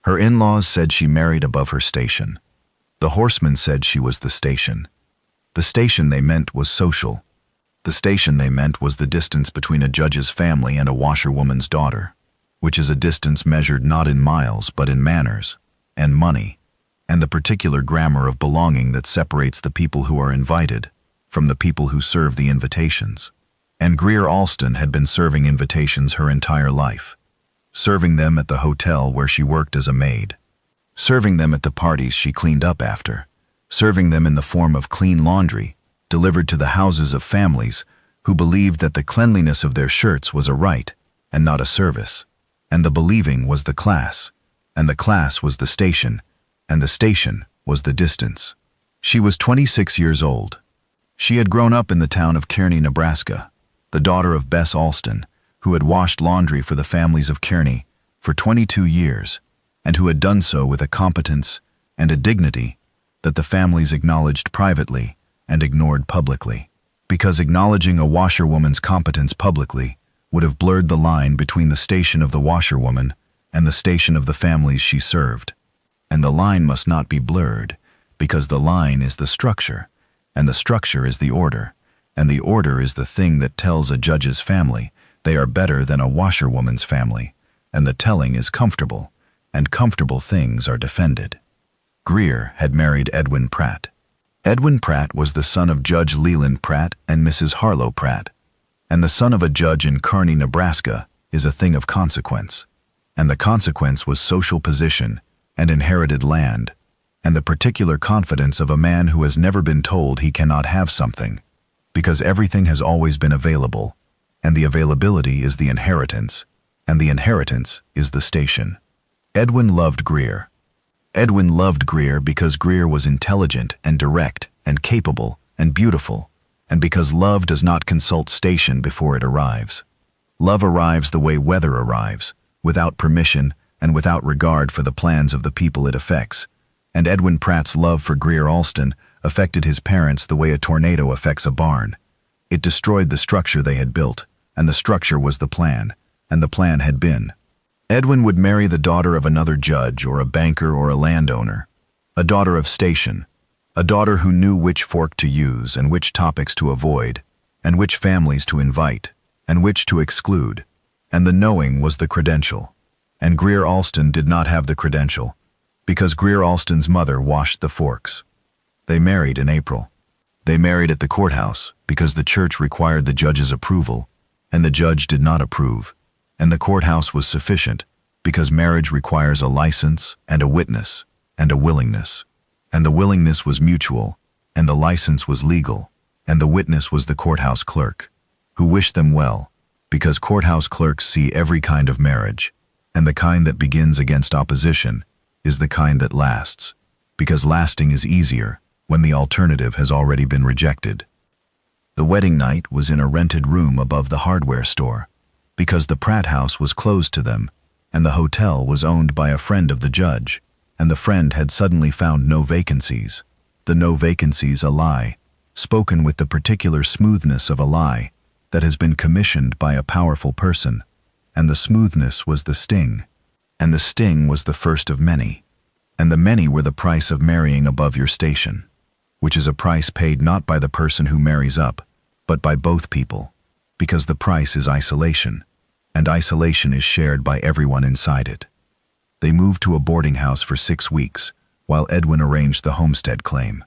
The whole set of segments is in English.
Her in-laws said she married above her station. The Horseman said she was the station. The station they meant was social. The station they meant was the distance between a judge's family and a washerwoman's daughter, which is a distance measured not in miles but in manners, and money, and the particular grammar of belonging that separates the people who are invited from the people who serve the invitations. And Greer Alston had been serving invitations her entire life, serving them at the hotel where she worked as a maid, serving them at the parties she cleaned up after, serving them in the form of clean laundry delivered to the houses of families who believed that the cleanliness of their shirts was a right and not a service, and the believing was the class, and the class was the station, and the station was the distance. She was 26 years old. She had grown up in the town of Kearney, Nebraska, the daughter of Bess Alston, who had washed laundry for the families of Kearney for 22 years, and who had done so with a competence and a dignity that the families acknowledged privately and ignored publicly, because acknowledging a washerwoman's competence publicly would have blurred the line between the station of the washerwoman and the station of the families she served. And the line must not be blurred, because the line is the structure, and the structure is the order, and the order is the thing that tells a judge's family they are better than a washerwoman's family, and the telling is comfortable, and comfortable things are defended. Greer had married Edwin Pratt. Edwin Pratt was the son of Judge Leland Pratt and Mrs. Harlow Pratt, and the son of a judge in Kearney, Nebraska, is a thing of consequence, and the consequence was social position and inherited land, and the particular confidence of a man who has never been told he cannot have something, because everything has always been available, and the availability is the inheritance, and the inheritance is the station. Edwin loved Greer. Edwin loved Greer because Greer was intelligent and direct and capable and beautiful, and because love does not consult station before it arrives. Love arrives the way weather arrives, without permission and without regard for the plans of the people it affects, and Edwin Pratt's love for Greer Alston affected his parents the way a tornado affects a barn. It destroyed the structure they had built, and the structure was the plan, and the plan had been. Edwin would marry the daughter of another judge or a banker or a landowner, a daughter of station, a daughter who knew which fork to use and which topics to avoid, and which families to invite, and which to exclude, and the knowing was the credential. And Greer Alston did not have the credential, because Greer Alston's mother washed the forks. They married in April. They married at the courthouse because the church required the judge's approval, and the judge did not approve, and the courthouse was sufficient because marriage requires a license and a witness and a willingness, and the willingness was mutual, and the license was legal, and the witness was the courthouse clerk, who wished them well, because courthouse clerks see every kind of marriage, and the kind that begins against opposition is the kind that lasts, because lasting is easier when the alternative has already been rejected. The wedding night was in a rented room above the hardware store, because the Pratt house was closed to them, and the hotel was owned by a friend of the judge, and the friend had suddenly found no vacancies. The no vacancies a lie, spoken with the particular smoothness of a lie that has been commissioned by a powerful person, and the smoothness was the sting, and the sting was the first of many, and the many were the price of marrying above your station, which is a price paid not by the person who marries up, but by both people, because the price is isolation, and isolation is shared by everyone inside it. They moved to a boarding house for 6 weeks, while Edwin arranged the Homestead claim.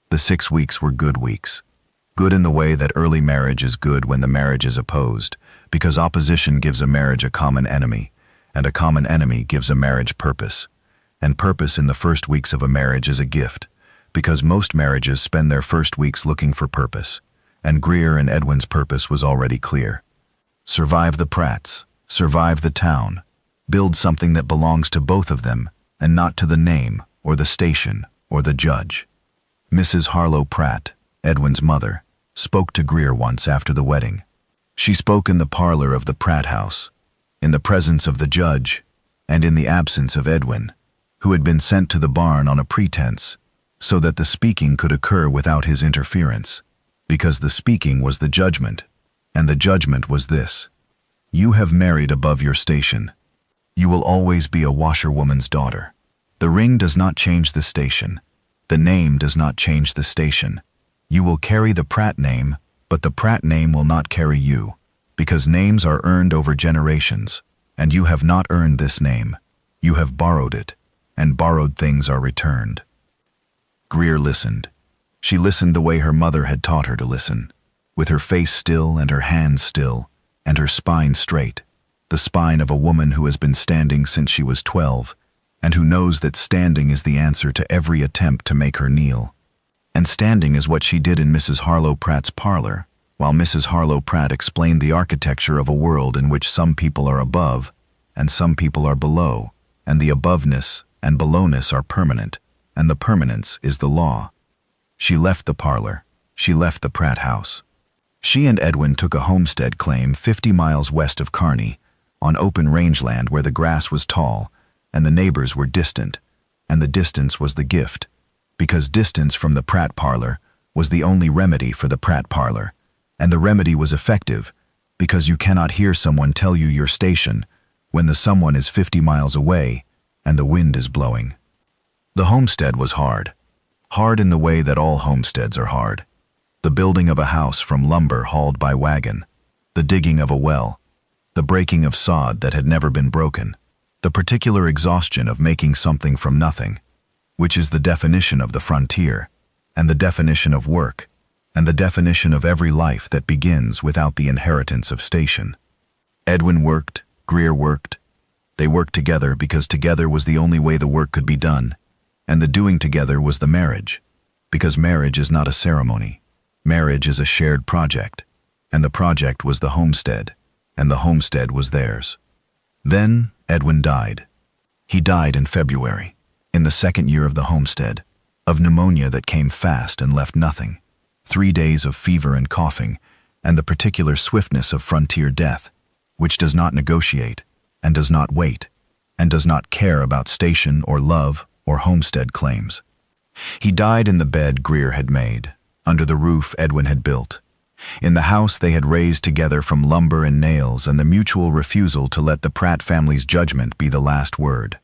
The 6 weeks were good weeks. Good in the way that early marriage is good when the marriage is opposed, because opposition gives a marriage a common enemy, and a common enemy gives a marriage purpose. And purpose in the first weeks of a marriage is a gift, because most marriages spend their first weeks looking for purpose, and Greer and Edwin's purpose was already clear. Survive the Pratts, survive the town, build something that belongs to both of them and not to the name or the station or the judge. Mrs. Harlow Pratt, Edwin's mother, spoke to Greer once after the wedding. She spoke in the parlor of the Pratt house, in the presence of the judge, and in the absence of Edwin, who had been sent to the barn on a pretense, so that the speaking could occur without his interference, because the speaking was the judgment, and the judgment was this: you have married above your station. You will always be a washerwoman's daughter. The ring does not change the station. The name does not change the station. You will carry the Pratt name, but the Pratt name will not carry you, because names are earned over generations, and you have not earned this name. You have borrowed it, and borrowed things are returned. Greer listened. She listened the way her mother had taught her to listen, with her face still and her hands still, and her spine straight, the spine of a woman who has been standing since she was 12, and who knows that standing is the answer to every attempt to make her kneel. And standing is what she did in Mrs. Harlow Pratt's parlor, while Mrs. Harlow Pratt explained the architecture of a world in which some people are above and some people are below, and the aboveness and belowness are permanent, and the permanence is the law. She left the parlor. She left the Pratt house. She and Edwin took a homestead claim 50 miles west of Kearney, on open rangeland where the grass was tall and the neighbors were distant, and the distance was the gift, because distance from the Pratt parlor was the only remedy for the Pratt parlor, and the remedy was effective, because you cannot hear someone tell you your station when the someone is 50 miles away and the wind is blowing. The homestead was hard. Hard in the way that all homesteads are hard. The building of a house from lumber hauled by wagon, the digging of a well, the breaking of sod that had never been broken, the particular exhaustion of making something from nothing, which is the definition of the frontier, and the definition of work, and the definition of every life that begins without the inheritance of station. Edwin worked, Greer worked. They worked together because together was the only way the work could be done, and the doing together was the marriage, because marriage is not a ceremony. Marriage is a shared project, and the project was the homestead, and the homestead was theirs. Then Edwin died. He died in February, in the second year of the homestead, of pneumonia that came fast and left nothing, 3 days of fever and coughing, and the particular swiftness of frontier death, which does not negotiate, and does not wait, and does not care about station or love or homestead claims. He died in the bed Greer had made, under the roof Edwin had built, in the house they had raised together from lumber and nails, and the mutual refusal to let the Pratt family's judgment be the last word.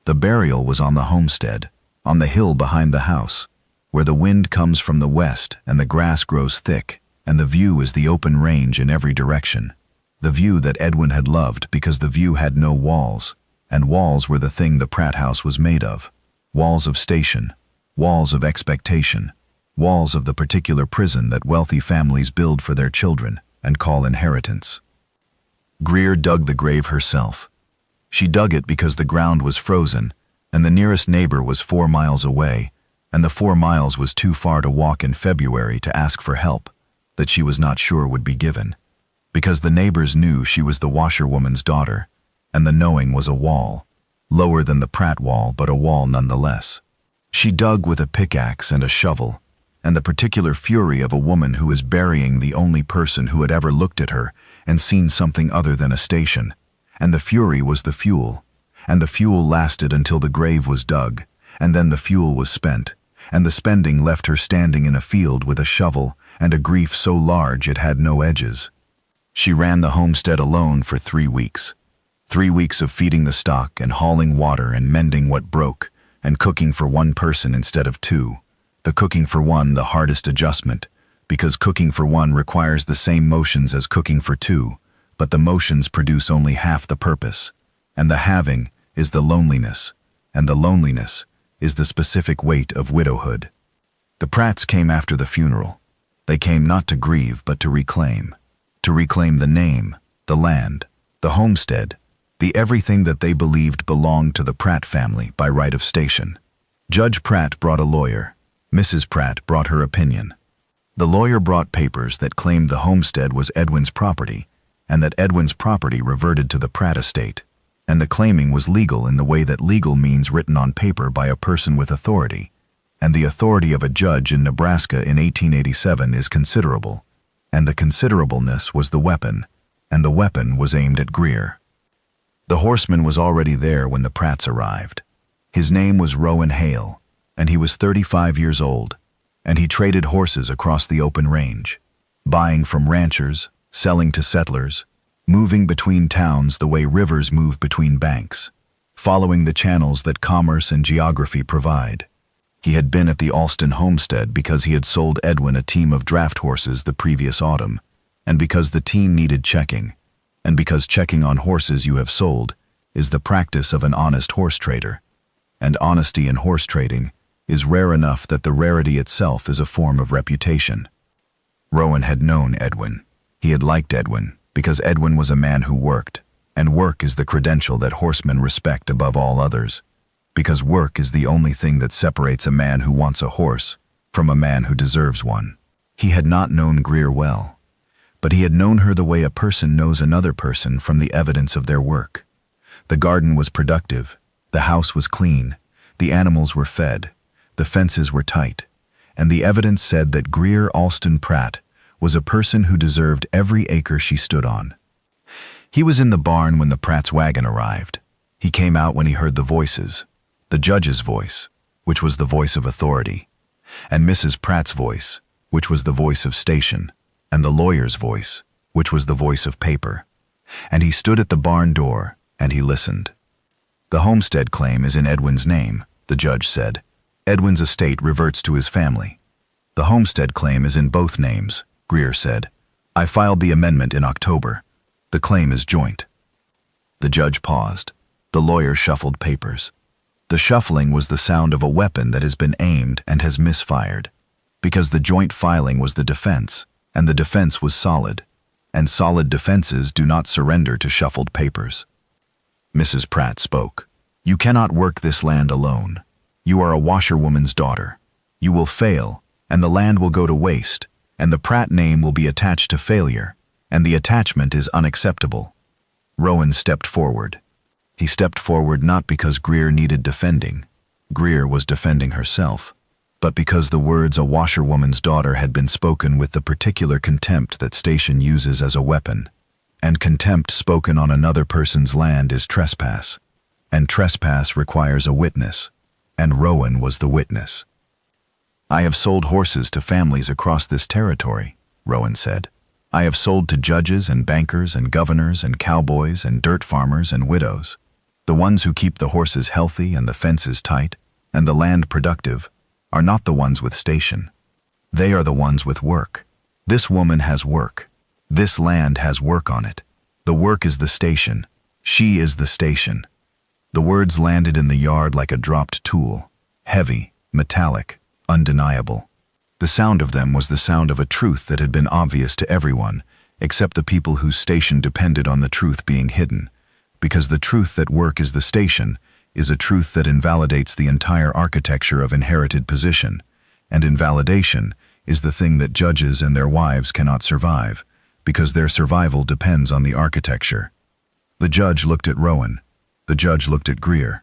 The burial was on the homestead, on the hill behind the house, where the wind comes from the west and the grass grows thick, and the view is the open range in every direction. The view that Edwin had loved because the view had no walls, and walls were the thing the Pratt house was made of. Walls of station, walls of expectation, walls of the particular prison that wealthy families build for their children and call inheritance. Greer dug the grave herself. She dug it because the ground was frozen, and the nearest neighbor was 4 miles away, and the 4 miles was too far to walk in February to ask for help that she was not sure would be given, because the neighbors knew she was the washerwoman's daughter, and the knowing was a wall, lower than the Pratt wall, but a wall nonetheless. She dug with a pickaxe and a shovel, and the particular fury of a woman who is burying the only person who had ever looked at her and seen something other than a station, and the fury was the fuel, and the fuel lasted until the grave was dug, and then the fuel was spent, and the spending left her standing in a field with a shovel and a grief so large it had no edges. She ran the homestead alone for 3 weeks. 3 weeks of feeding the stock and hauling water and mending what broke and cooking for 1 person instead of 2. The cooking for 1 the hardest adjustment, because cooking for 1 requires the same motions as cooking for 2, but the motions produce only half the purpose, and the having is the loneliness, and the loneliness is the specific weight of widowhood. The Pratts came after the funeral. They came not to grieve but to reclaim the name, the land, the homestead, the everything that they believed belonged to the Pratt family by right of station. Judge Pratt brought a lawyer. Mrs. Pratt brought her opinion. The lawyer brought papers that claimed the homestead was Edwin's property, and that Edwin's property reverted to the Pratt estate, and the claiming was legal in the way that legal means written on paper by a person with authority, and the authority of a judge in Nebraska in 1887 is considerable, and the considerableness was the weapon, and the weapon was aimed at Greer. The Horseman was already there when the Pratts arrived. His name was Rowan Hale, and he was 35 years old, and he traded horses across the open range, buying from ranchers, selling to settlers, moving between towns the way rivers move between banks, following the channels that commerce and geography provide. He had been at the Alston homestead because he had sold Edwin a team of draft horses the previous autumn, and because the team needed checking, and because checking on horses you have sold is the practice of an honest horse trader, and honesty in horse trading is rare enough that the rarity itself is a form of reputation. Rowan had known Edwin. He had liked Edwin because Edwin was a man who worked, and work is the credential that horsemen respect above all others, because work is the only thing that separates a man who wants a horse from a man who deserves one. He had not known Greer well, but he had known her the way a person knows another person from the evidence of their work. The garden was productive, the house was clean, the animals were fed, the fences were tight, and the evidence said that Greer Alston Pratt was a person who deserved every acre she stood on. He was in the barn when the Pratts' wagon arrived. He came out when he heard the voices, the judge's voice, which was the voice of authority, and Mrs. Pratt's voice, which was the voice of station, and the lawyer's voice, which was the voice of paper. And he stood at the barn door, and he listened. The homestead claim is in Edwin's name, the judge said. Edwin's estate reverts to his family. The homestead claim is in both names, Greer said. I filed the amendment in October. The claim is joint. The judge paused. The lawyer shuffled papers. The shuffling was the sound of a weapon that has been aimed and has misfired, because the joint filing was the defense, and the defense was solid, and solid defenses do not surrender to shuffled papers. Mrs. Pratt spoke. You cannot work this land alone. You are a washerwoman's daughter. You will fail, and the land will go to waste, and the Pratt name will be attached to failure, and the attachment is unacceptable. Rowan stepped forward. He stepped forward not because Greer needed defending. Greer was defending herself, but because the words a washerwoman's daughter had been spoken with the particular contempt that station uses as a weapon, and contempt spoken on another person's land is trespass, and trespass requires a witness, and Rowan was the witness. I have sold horses to families across this territory, Rowan said. I have sold to judges and bankers and governors and cowboys and dirt farmers and widows. The ones who keep the horses healthy and the fences tight and the land productive are not the ones with station. They are the ones with work. This woman has work. This land has work on it. The work is the station. She is the station. The words landed in the yard like a dropped tool, heavy, metallic, undeniable. The sound of them was the sound of a truth that had been obvious to everyone, except the people whose station depended on the truth being hidden, because the truth that work is the station is a truth that invalidates the entire architecture of inherited position, and invalidation is the thing that judges and their wives cannot survive, because their survival depends on the architecture. The judge looked at Rowan. The judge looked at Greer.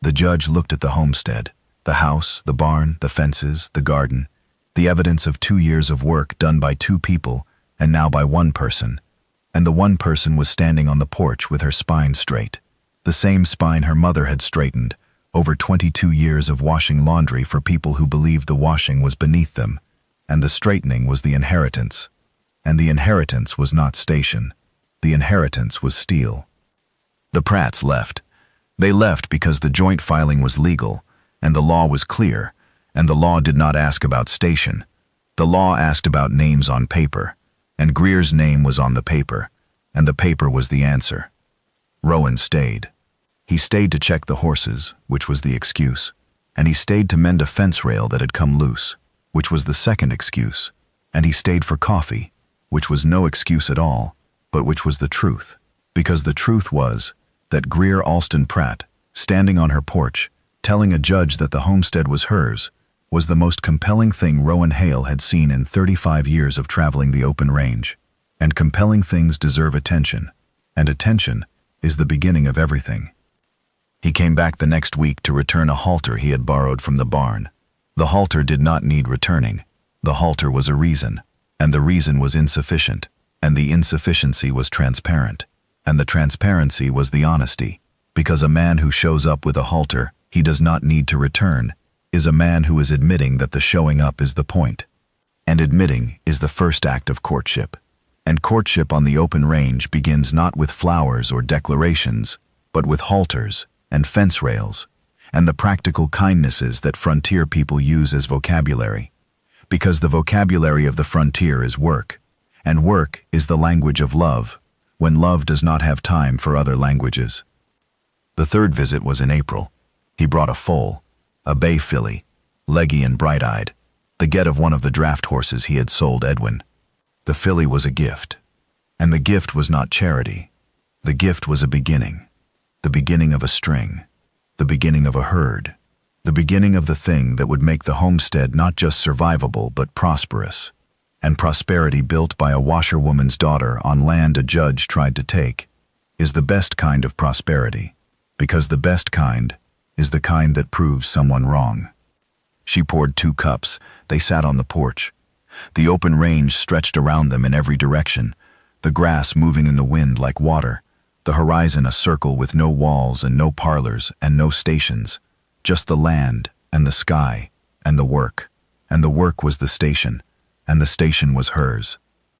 The judge looked at the homestead, the house, the barn, the fences, the garden, the evidence of 2 years of work done by 2 people and now by 1 person. And the 1 person was standing on the porch with her spine straight, the same spine her mother had straightened over 22 years of washing laundry for people who believed the washing was beneath them, and the straightening was the inheritance. And the inheritance was not station. The inheritance was steel. The Pratts left. They left because the joint filing was legal, and the law was clear, and the law did not ask about station. The law asked about names on paper, and Greer's name was on the paper, and the paper was the answer. Rowan stayed. He stayed to check the horses, which was the excuse, and he stayed to mend a fence rail that had come loose, which was the second excuse, and he stayed for coffee, which was no excuse at all, but which was the truth, because the truth was that Greer Alston Pratt, standing on her porch, telling a judge that the homestead was hers, was the most compelling thing Rowan Hale had seen in 35 years of traveling the open range. And compelling things deserve attention, and attention is the beginning of everything. He came back the next week to return a halter he had borrowed from the barn. The halter did not need returning. The halter was a reason, and the reason was insufficient, and the insufficiency was transparent, and the transparency was the honesty, because a man who shows up with a halter he does not need to return is a man who is admitting that the showing up is the point. And admitting is the first act of courtship. And courtship on the open range begins not with flowers or declarations, but with halters and fence rails, and the practical kindnesses that frontier people use as vocabulary. Because the vocabulary of the frontier is work, and work is the language of love, when love does not have time for other languages. The third visit was in April. He brought a foal, a bay filly, leggy and bright-eyed, the get of one of the draft horses he had sold Edwin. The filly was a gift, and the gift was not charity. The gift was a beginning, the beginning of a string, the beginning of a herd, the beginning of the thing that would make the homestead not just survivable but prosperous, and prosperity built by a washerwoman's daughter on land a judge tried to take is the best kind of prosperity, because the best kind is the kind that proves someone wrong. She poured 2 cups. They sat on the porch. The open range stretched around them in every direction, the grass moving in the wind like water, the horizon a circle with no walls and no parlors and no stations, just the land and the sky and the work was the station, and the station was hers.